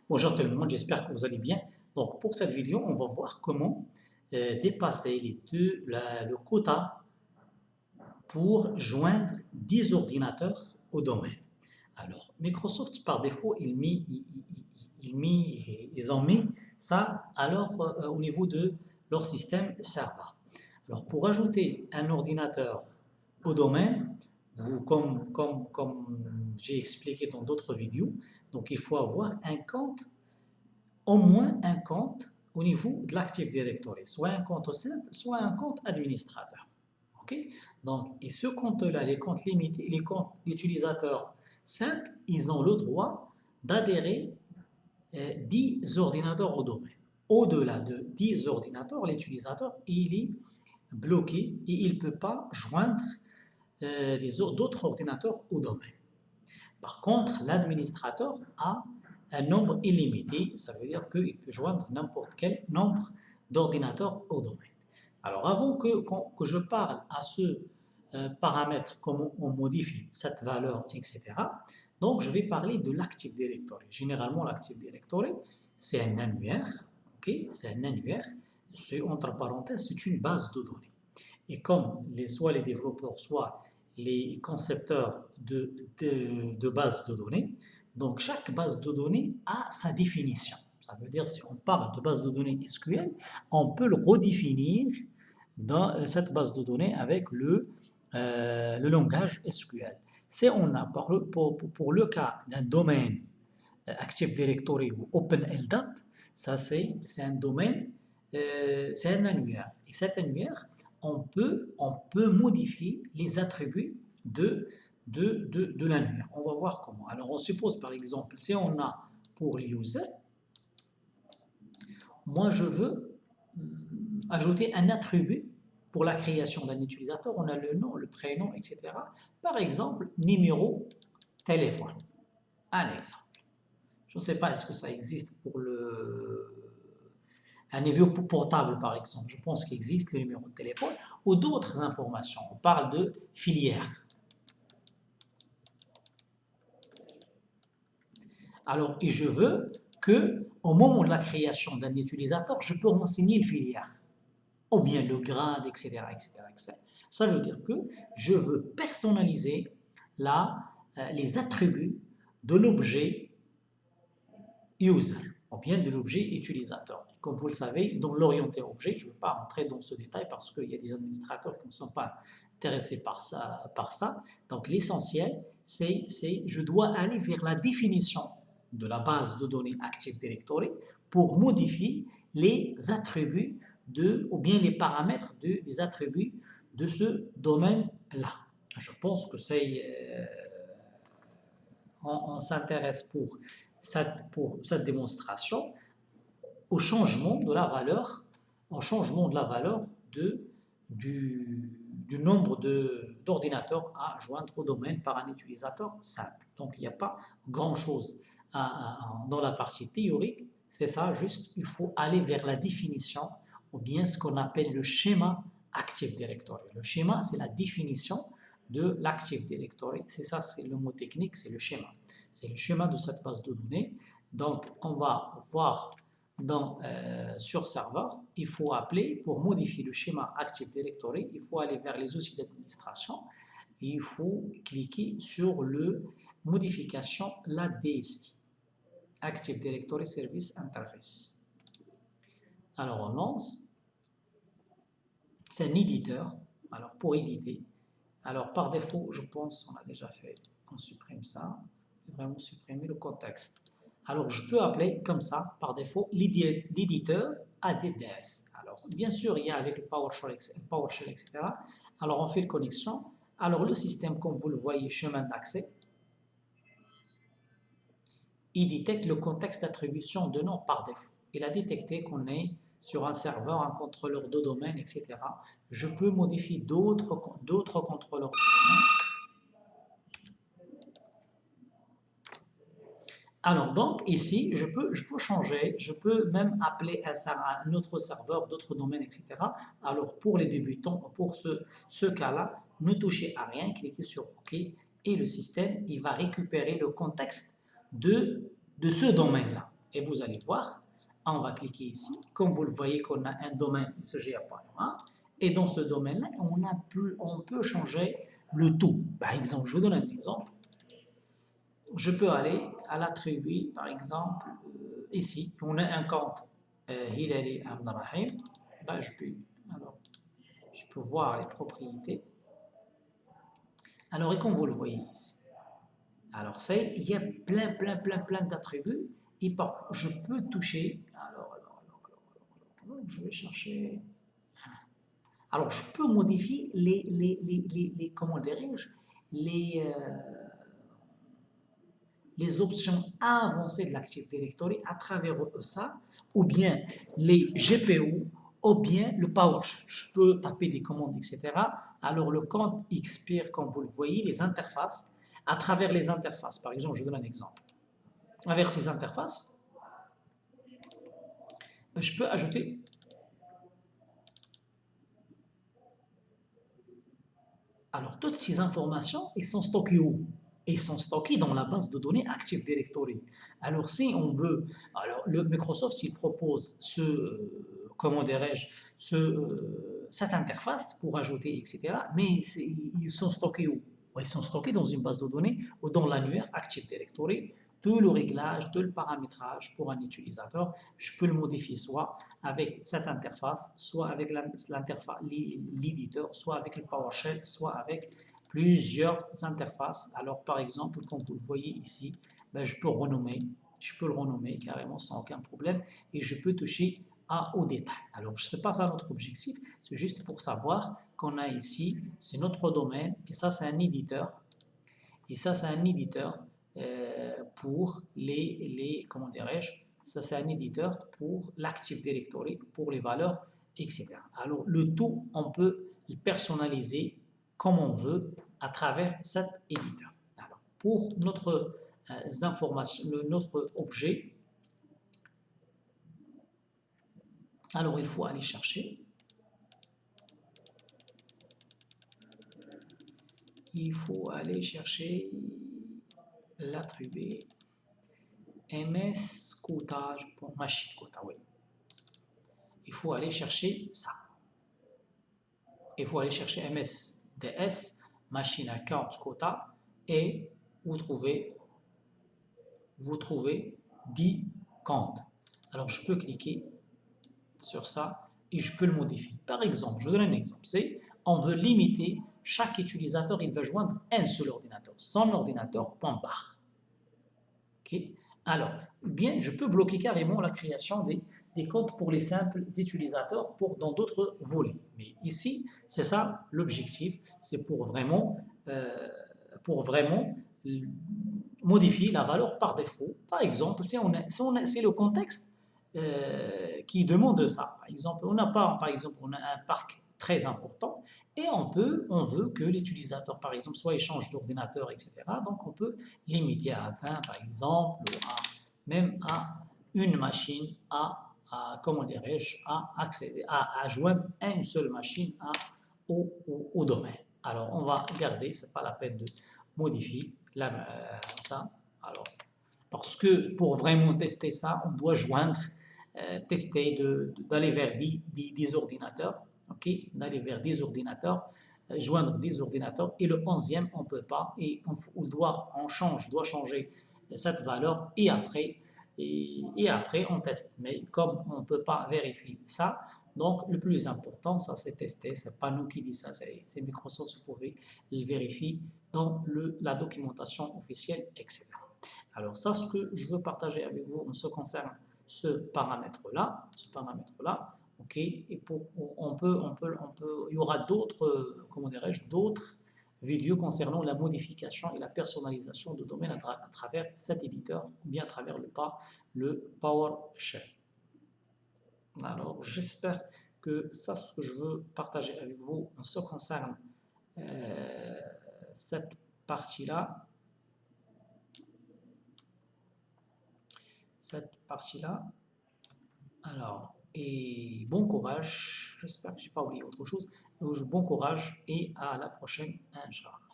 Bonjour tout le monde, j'espère que vous allez bien. Donc pour cette vidéo, on va voir comment dépasser le quota pour joindre 10 ordinateurs au domaine. Alors Microsoft par défaut, ils ont mis ça au niveau de leur système serveur. Alors pour ajouter un ordinateur au domaine, comme j'ai expliqué dans d'autres vidéos, donc il faut avoir un compte, au moins un compte au niveau de l'Active Directory, soit un compte simple, soit un compte administrateur. Ok. Donc, et ce compte-là, les comptes limités, les comptes d'utilisateurs simples, ils ont le droit d'adhérer 10 ordinateurs au domaine. Au-delà de 10 ordinateurs, l'utilisateur, il est bloqué et il ne peut pas joindre d'autres ordinateurs au domaine. Par contre, l'administrateur a un nombre illimité, ça veut dire qu'il peut joindre n'importe quel nombre d'ordinateurs au domaine. Alors avant que je parle à ce paramètre, comment on modifie cette valeur, etc., donc je vais parler de l'Active Directory. Généralement, l'Active Directory, c'est un annuaire, okay? C'est un annuaire, entre parenthèses, c'est une base de données. Et comme soit les développeurs, soit les concepteurs de bases de données, donc chaque base de données a sa définition. Ça veut dire si on parle de base de données SQL, on peut le redéfinir dans cette base de données avec le langage SQL. Si on a pour le cas d'un domaine Active Directory ou OpenLDAP, ça c'est un domaine, c'est un annuaire. Et cet annuaire, on peut modifier les attributs de l'annuaire. On va voir comment. Alors on suppose par exemple, si on a pour l'user, moi je veux ajouter un attribut pour la création d'un utilisateur. On a le nom, le prénom, etc. Par exemple, numéro téléphone. Un exemple. Je ne sais pas, est-ce que ça existe pour un niveau portable, par exemple. Je pense qu'il existe le numéro de téléphone ou d'autres informations. On parle de filière. Alors, et je veux que, au moment de la création d'un utilisateur, je peux renseigner une filière, ou bien le grade, etc., etc., etc. Ça veut dire que je veux personnaliser les attributs de l'objet user, ou bien de l'objet utilisateur. Comme vous le savez, dans l'orienté objet, je ne veux pas rentrer dans ce détail parce qu'il y a des administrateurs qui ne sont pas intéressés par ça. Donc l'essentiel, c'est je dois aller vers la définition de la base de données Active Directory pour modifier les attributs ou bien les paramètres des attributs de ce domaine-là. Je pense que on s'intéresse pour cette démonstration au changement de la valeur, du nombre d'ordinateurs à joindre au domaine par un utilisateur simple. Donc il n'y a pas grand-chose dans la partie théorique, c'est ça, juste il faut aller vers la définition ou bien ce qu'on appelle le schéma Active Directory. Le schéma, c'est la définition de l'Active Directory. C'est ça, c'est le mot technique, c'est le schéma. C'est le schéma de cette base de données. Donc, on va voir sur serveur, il faut appeler, pour modifier le schéma Active Directory, il faut aller vers les outils d'administration et il faut cliquer sur le modification, la DSI, Active Directory Service Interface. Alors, on lance. C'est un éditeur. Alors, pour éditer, alors par défaut, je pense, on a déjà fait, on supprime ça, vraiment supprimer le contexte. Alors, je peux appeler comme ça, par défaut, l'éditeur ADBS. Alors, bien sûr, il y a avec le PowerShell, etc. Alors, on fait la connexion. Alors, le système, comme vous le voyez, chemin d'accès, il détecte le contexte d'attribution de nom par défaut. Il a détecté qu'on est sur un serveur, un contrôleur de domaine, etc. Je peux modifier d'autres contrôleurs de domaine. Alors donc ici, je peux changer, je peux même appeler un autre serveur, d'autres domaines, etc. Alors pour les débutants, pour ce cas-là, ne touchez à rien, cliquez sur OK et le système, il va récupérer le contexte de ce domaine-là. Et vous allez voir, on va cliquer ici. Comme vous le voyez qu'on a un domaine ICGA.1. Et dans ce domaine-là, on peut changer le tout. Par exemple, je vous donne un exemple. Je peux aller à l'attribut, par exemple, ici, on a un compte Hilali Abdelrahim. Ben, je peux voir les propriétés. Alors, et comme vous le voyez ici, alors il y a plein d'attributs et parfois je peux toucher. Alors, je vais chercher. Alors, je peux modifier comment dirais-je, les options avancées de l'Active Directory à travers ça, ou bien les GPU, ou bien le PowerShell. Je peux taper des commandes, etc. Alors, le compte expire, comme vous le voyez, les interfaces, à travers les interfaces. Par exemple, je donne un exemple. Avec ces interfaces, je peux ajouter alors toutes ces informations, elles sont stockées où? Ils sont stockés dans la base de données Active Directory. Alors, si on veut, alors le Microsoft, il propose comment dirais-je, cette interface pour ajouter, etc. Mais ils sont stockés où? Ils sont stockés dans une base de données ou dans l'annuaire Active Directory. Tout le réglage, tout le paramétrage pour un utilisateur, je peux le modifier soit avec cette interface, soit avec l'interface, l'éditeur, soit avec le PowerShell, soit avec plusieurs interfaces. Alors, par exemple, comme vous le voyez ici, ben, je peux le renommer carrément sans aucun problème et je peux toucher au détail. Alors, je ne sais pas ça notre objectif, c'est juste pour savoir qu'on a ici, c'est notre domaine et ça, c'est un éditeur. Et ça, c'est un éditeur pour comment dirais-je, ça, c'est un éditeur pour l'Active Directory, pour les valeurs, etc. Alors, le tout, on peut le personnaliser comme on veut à travers cet éditeur. Alors, pour notre notre objet, alors il faut aller chercher. Il faut aller chercher l'attribut ms quota, machine quota, oui. Il faut aller chercher ça. Il faut aller chercher msds, machine account quota, et vous trouvez 10 comptes. Alors, je peux cliquer sur ça et je peux le modifier. Par exemple, je vous donne un exemple. C'est, on veut limiter chaque utilisateur, il va joindre un seul ordinateur, son ordinateur, point barre. OK? Alors, bien, je peux bloquer carrément la création des comptes pour les simples utilisateurs dans d'autres volets. Mais ici, c'est ça l'objectif, c'est pour vraiment modifier la valeur par défaut. Par exemple, c'est le contexte qui demande ça. Par exemple, on a un parc très important et on veut que l'utilisateur, par exemple, soit échange d'ordinateur, etc. Donc, on peut limiter à 20, par exemple, ou même à une machine comment dirais-je, à accéder, à joindre une seule machine au domaine. Alors, on va garder, c'est pas la peine de modifier ça. Alors, parce que pour vraiment tester ça, on doit tester d'aller vers 10 ordinateurs, ok, d'aller vers 10 ordinateurs, joindre 10 ordinateurs, et le 11e, on ne peut pas, et on doit changer cette valeur, et après, on teste. Mais comme on ne peut pas vérifier ça, donc le plus important, ça c'est tester, c'est pas nous qui disons ça, c'est Microsoft, vous pouvez le vérifier dans la documentation officielle, etc. Alors ça, ce que je veux partager avec vous en ce qui concerne ce paramètre-là, ok, et il y aura d'autres, comment dirais-je, d'autres vidéos concernant la modification et la personnalisation de domaine à travers cet éditeur, ou bien à travers le PowerShell. Alors, j'espère que ça, ce que je veux partager avec vous en ce qui concerne cette partie-là, Alors, et bon courage, j'espère que je n'ai pas oublié autre chose. Bon courage et à la prochaine, Inch'Allah.